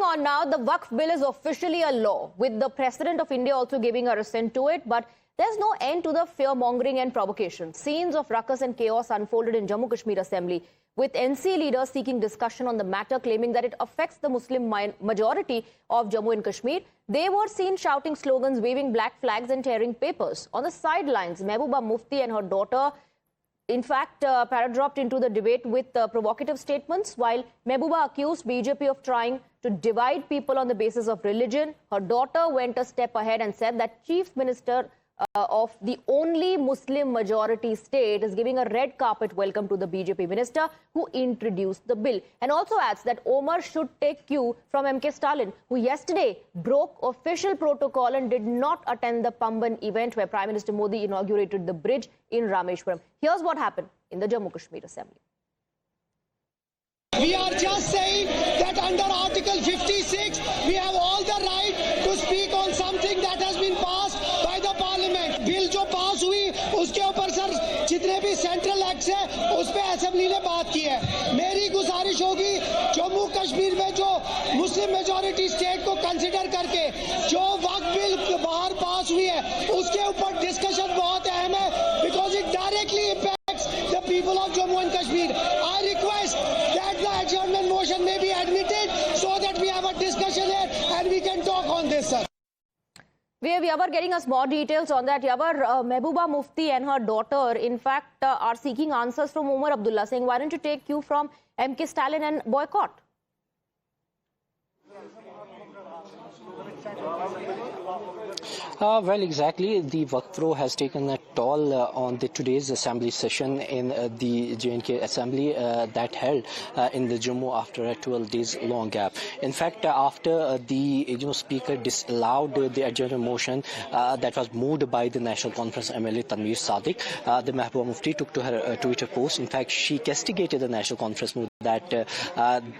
Moving on now, the Waqf bill is officially a law, with the President of India also giving her assent to it. But there's no end to the fear-mongering and provocation. Scenes of ruckus and chaos unfolded in Jammu Kashmir Assembly, with NC leaders seeking discussion on the matter, claiming that it affects the Muslim majority of Jammu and Kashmir. They were seen shouting slogans, waving black flags and tearing papers. On the sidelines, Mehbooba Mufti and her daughter, in fact, paradropped into the debate with provocative statements, while Mehbooba accused BJP of trying to divide people on the basis of religion. Her daughter went a step ahead and said that Chief Minister of the only Muslim majority state is giving a red carpet welcome to the BJP minister who introduced the bill, and also adds that Omar should take cue from MK Stalin, who yesterday broke official protocol and did not attend the Pamban event where Prime Minister Modi inaugurated the bridge in Rameshwaram. Here's what happened in the Jammu Kashmir Assembly. We are just saying that under Article 56, we have all the right to speak on something that has been passed by the Parliament. Bill जो पास हुई उसके ऊपर sir जितने भी central acts है उस पे assembly ने बात की है। मेरी गुजारिश होगी जम्मू कश्मीर में जो मुस्लिम मेजॉरिटी स्टेट को कंसीडर करके जो वक्फ बिल बाहर पास हुई है उसके ऊपर डिस्कशन बहुत अहम है, because it directly impacts the people of Jammu and Kashmir. I request that the adjournment motion may be admitted so that we have a discussion here and we can talk on this, sir. We are getting us more details on that. Yavar, Mehbooba Mufti and her daughter, in fact, are seeking answers from Omar Abdullah, saying, why don't you take cue from MK Stalin and boycott? Well, exactly. The Waqf Pro has taken a toll on today's assembly session in the J&K Assembly that held in the Jammu after a 12 days long gap. In fact, after the Speaker disallowed the adjournment motion that was moved by the National Conference MLA Tanveer Sadiq, the Mehbooba Mufti took to her Twitter post. In fact, she castigated the National Conference move that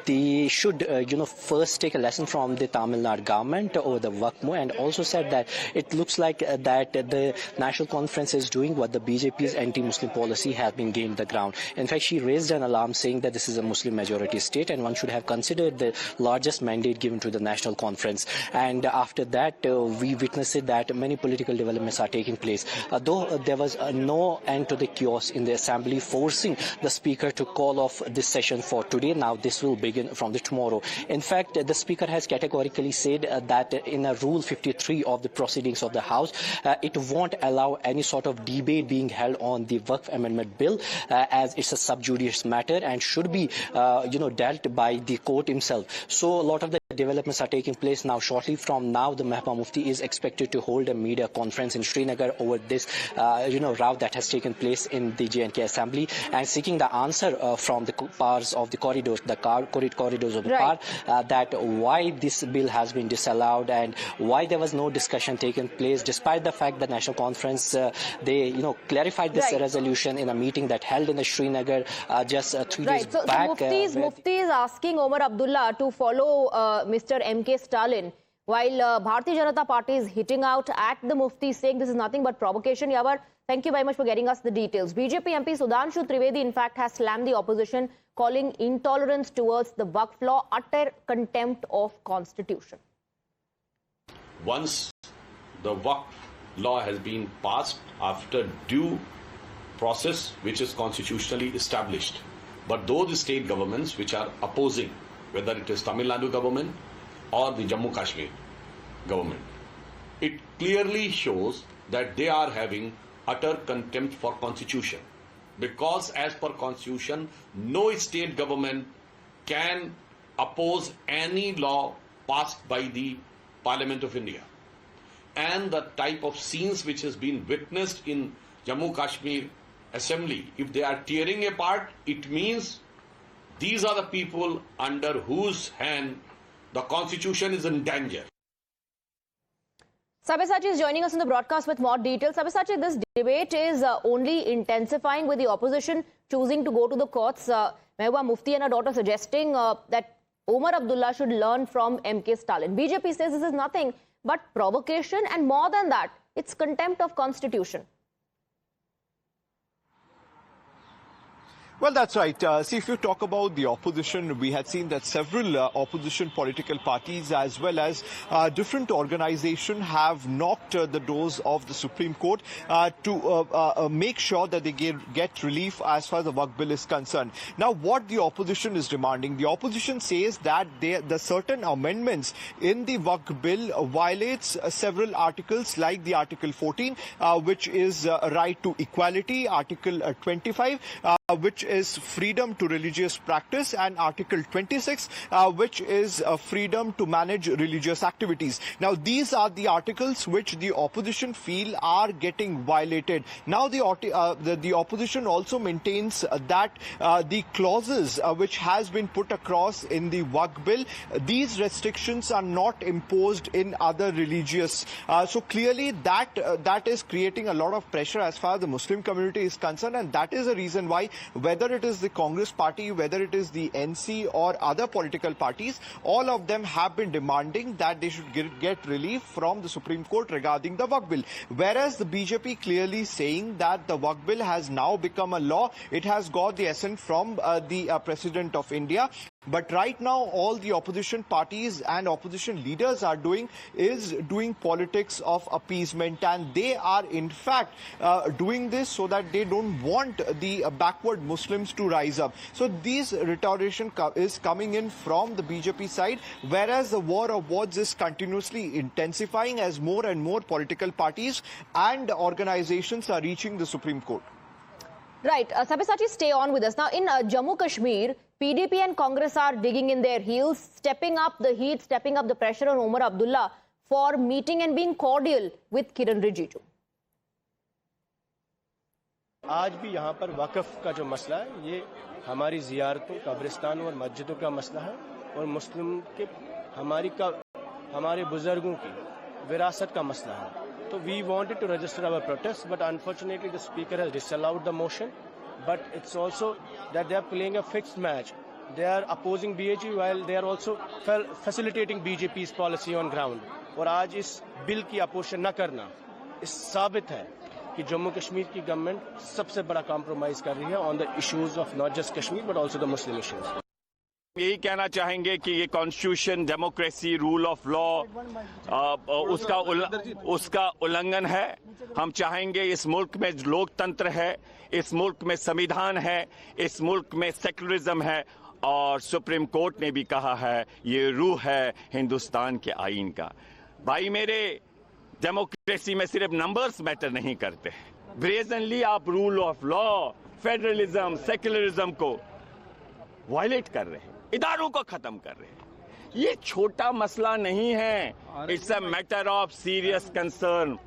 they should, first take a lesson from the Tamil Nadu government over the Waqf move, and also said that it looks like that the National Conference is doing what the BJP's anti-Muslim policy has been gaining the ground. In fact, she raised an alarm saying that this is a Muslim majority state and one should have considered the largest mandate given to the National Conference. And after that, we witnessed that many political developments are taking place. Though there was no end to the chaos in the Assembly, forcing the Speaker to call off this session for today. Now this will begin from tomorrow. In fact, the Speaker has categorically said that in a Rule 53 of the proceedings of the House, it won't allow any sort of debate being held on the Waqf Amendment Bill as it's a sub judice matter and should be, dealt by the court himself. So a lot of the developments are taking place now. Shortly from now, the Mehbooba Mufti is expected to hold a media conference in Srinagar over this, row that has taken place in the J&K Assembly, and seeking the answer from the powers of the corridors, corridors of the power, that why this bill has been disallowed and why there was no discussion taken place, despite the fact that National Conference, they, clarified this resolution in a meeting that held in the Srinagar just 3 days back. So Mufti is asking Omar Abdullah to follow Mr. MK Stalin, while Bharatiya Janata Party is hitting out at the Mufti, saying this is nothing but provocation. Yavar, thank you very much for getting us the details. BJP MP Sudhanshu Trivedi, in fact, has slammed the opposition, calling intolerance towards the Waqf law utter contempt of constitution. Once the Waqf law has been passed after due process which is constitutionally established, but those state governments which are opposing, whether it is Tamil Nadu government or the Jammu Kashmir government, it clearly shows that they are having utter contempt for constitution, because as per constitution, no state government can oppose any law passed by the Parliament of India. And the type of scenes which has been witnessed in Jammu Kashmir Assembly, if they are tearing apart, it means these are the people under whose hand the constitution is in danger. Sabyasachi is joining us on the broadcast with more details. Sabyasachi, this debate is only intensifying with the opposition choosing to go to the courts. Mehbooba Mufti and her daughter suggesting that Omar Abdullah should learn from MK Stalin. BJP says this is nothing but provocation, and more than that, it's contempt of constitution. Well, that's right. See, if you talk about the opposition, we had seen that several opposition political parties as well as different organizations have knocked the doors of the Supreme Court to make sure that they get relief as far as the Waqf Bill is concerned. Now, what the opposition is demanding, the opposition says that the certain amendments in the Waqf Bill violates several articles like the Article 14, which is right to equality, Article 25, which is freedom to religious practice, and Article 26, which is freedom to manage religious activities. Now, these are the articles which the opposition feel are getting violated. Now, the opposition also maintains that the clauses which has been put across in the Waqf Bill, these restrictions are not imposed in other religious. So clearly that is creating a lot of pressure as far as the Muslim community is concerned, and that is the reason why, whether it is the Congress party, whether it is the NC or other political parties, all of them have been demanding that they should get relief from the Supreme Court regarding the Waqf Bill. Whereas the BJP clearly saying that the Waqf Bill has now become a law, it has got the assent from the President of India. But right now, all the opposition parties and opposition leaders are doing politics of appeasement, and they are in fact doing this so that they don't want the backward Muslims to rise up. So this rhetoric is coming in from the BJP side, whereas the war of words is continuously intensifying as more and more political parties and organizations are reaching the Supreme Court. Right. Sabyasachi, stay on with us. Now, in Jammu Kashmir, PDP and Congress are digging in their heels, stepping up the heat, stepping up the pressure on Omar Abdullah for meeting and being cordial with Kiran Rijiju. आज भी यहाँ पर वक़्फ़ का जो मसला है, ये हमारी ज़ियारतों, कब्रिस्तानों और मस्जिदों का मसला है और मुस्लिम के हमारे बुजुर्गों की विरासत का मसला है. So we wanted to register our protest, but unfortunately the speaker has disallowed the motion. But it's also that they are playing a fixed match. They are opposing BJP while they are also facilitating BJP's policy on ground. और आज इस bill की opposition न करना इस साबित है कि जम्मू कश्मीर की गवर्नमेंट सबसे बड़ा कॉम्प्रोमाइज कर रही है on the issues of not just Kashmir but also the Muslim issues. यही कहना चाहेंगे कि ये constitution, democracy, rule of law उसका उल्लंघन है. हम चाहेंगे इस मुल्क में लोकतंत्र है, इस मुल्क में संविधान है, इस मुल्क में सेक्युलरिज्म है और सुप्रीम कोर्ट ने भी कहा है ये रूह है हिंदुस्तान के आईन का. भाई मेरे, डेमोक्रेसी में सिर्फ नंबर्स मैटर नहीं करते. ब्रेजनली आप rule of law, federalism, secularism को वायलेट कर रहे हैं, इदारों को खत्म कर रहे हैं. ये छोटा मसला नहीं है. It's a matter of serious concern.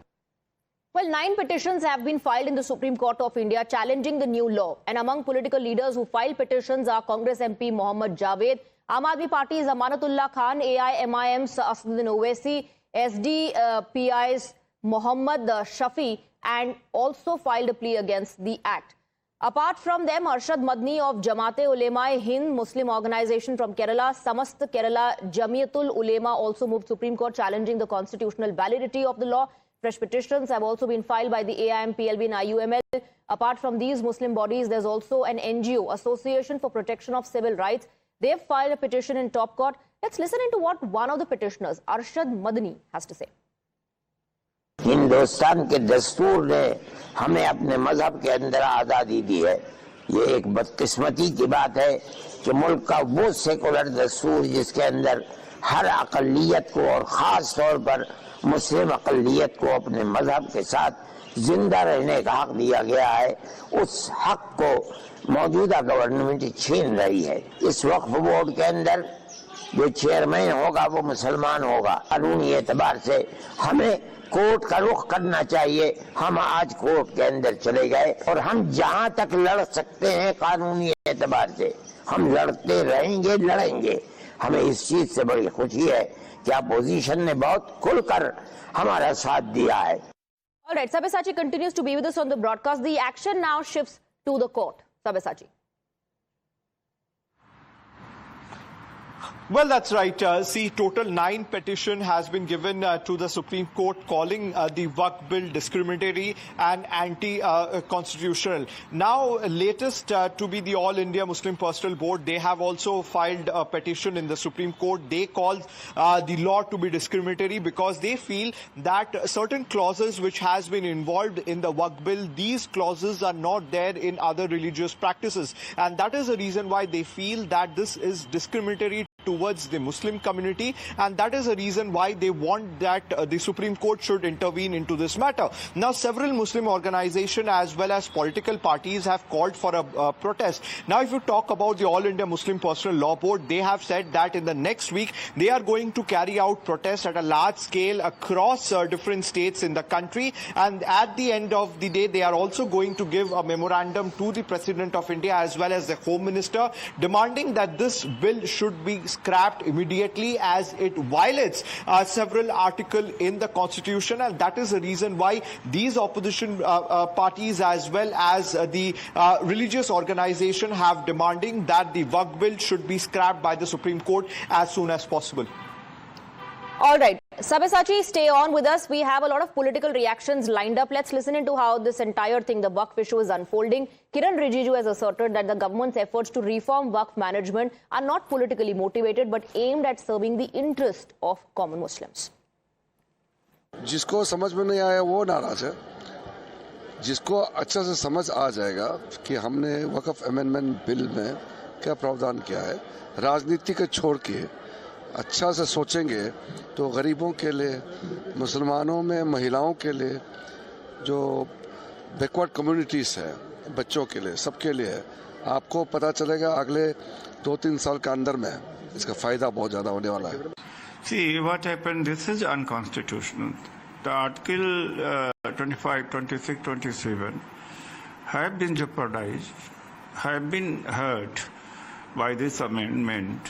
Well, 9 petitions have been filed in the Supreme Court of India challenging the new law. And among political leaders who filed petitions are Congress MP Mohammad Javed, Aam Aadmi Party's Amanatullah Khan, AIMIM's Asaduddin Owaisi, SDPI's Mohammad Shafi, and also filed a plea against the act. Apart from them, Arshad Madni of Jamaat-e-Ulema-e-Hind, Muslim organization from Kerala, Samast Kerala Jamiatul Ulema also moved Supreme Court challenging the constitutional validity of the law. Fresh petitions have also been filed by the AIM, PLB and IUML. Apart from these Muslim bodies, there's also an NGO, Association for Protection of Civil Rights. They've filed a petition in top court. Let's listen into what one of the petitioners, Arshad Madni, has to say. Hindustan के दस्तूर ने हमें अपने मजहब के अंदर आज़ादी दी है. ये एक बदकिस्मती की बात है कि मुल्क का वो सेकुलर दस्तूर जिसके अंदर हर अक़लियत को और ख़ास तौर पर मुस्लिम अक़लियत को अपने मजहब के साथ जिंदा रहने का हक दिया गया है, उस हक को मौजूदा गवर्नमेंट छीन रही है. इस वक्फ बोर्ड के अंदर जो चेयरमैन होगा वो मुसलमान होगा. कानूनी एतबार से हमें कोर्ट का रुख करना चाहिए. हम आज कोर्ट के अंदर चले गए और हम जहां तक लड़ सकते हैं कानूनी एतबार से हम लड़ते रहेंगे, लड़ेंगे. हमें इस चीज से बड़ी खुशी है कि अपोजिशन ने बहुत खुलकर हमारा साथ दिया है. All right, Sabyasachi continues to be with us on the broadcast. The action now shifts to the court. Sabyasachi. Well, that's right. See, total 9 petition has been given to the Supreme Court calling the Waqf bill discriminatory and anti-constitutional. Now, latest to be the All India Muslim Personal Board, they have also filed a petition in the Supreme Court. They call the law to be discriminatory because they feel that certain clauses which has been involved in the Waqf bill, these clauses are not there in other religious practices. And that is the reason why they feel that this is discriminatory towards the Muslim community, and that is the reason why they want that the Supreme Court should intervene into this matter. Now, several Muslim organizations as well as political parties have called for a protest. Now, if you talk about the All India Muslim Personal Law Board, they have said that in the next week they are going to carry out protests at a large scale across different states in the country, and at the end of the day they are also going to give a memorandum to the President of India as well as the Home Minister, demanding that this bill should be scrapped immediately as it violates several articles in the Constitution, and that is the reason why these opposition parties as well as the religious organization have demanding that the Waqf bill should be scrapped by the Supreme Court as soon as possible. All right. Sabyasachi, stay on with us. We have a lot of political reactions lined up. Let's listen into how this entire thing, the Waqf issue, is unfolding. Kiran Rijiju has asserted that the government's efforts to reform Waqf management are not politically motivated but aimed at serving the interest of common Muslims. जिसको समझ में नहीं आया वो नाराज है, जिसको अच्छा से समझ आ जाएगा कि हमने वक्फ अमेंडमेंट बिल में क्या प्रावधान किया है, राजनीति को छोड़ के अच्छा से सोचेंगे तो गरीबों के लिए, मुसलमानों में महिलाओं के लिए, जो बैकवर्ड कम्युनिटीज़ है, बच्चों के लिए, सबके लिए है। आपको पता चलेगा अगले 2-3 साल के अंदर में इसका फायदा बहुत ज़्यादा होने वाला है। See, what happened, this is unconstitutional. The Article 25, 26, 27 have been jeopardized, have been hurt by this amendment,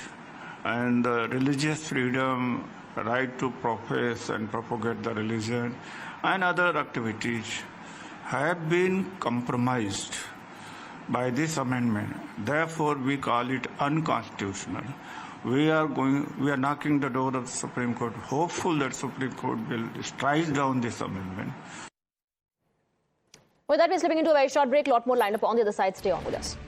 and the religious freedom, right to profess and propagate the religion, and other activities have been compromised by this amendment. Therefore, we call it unconstitutional. We are knocking the door of the Supreme Court, hopeful that Supreme Court will strike down this amendment. With that, we're slipping into a very short break. A lot more lined up on the other side. Stay on with us.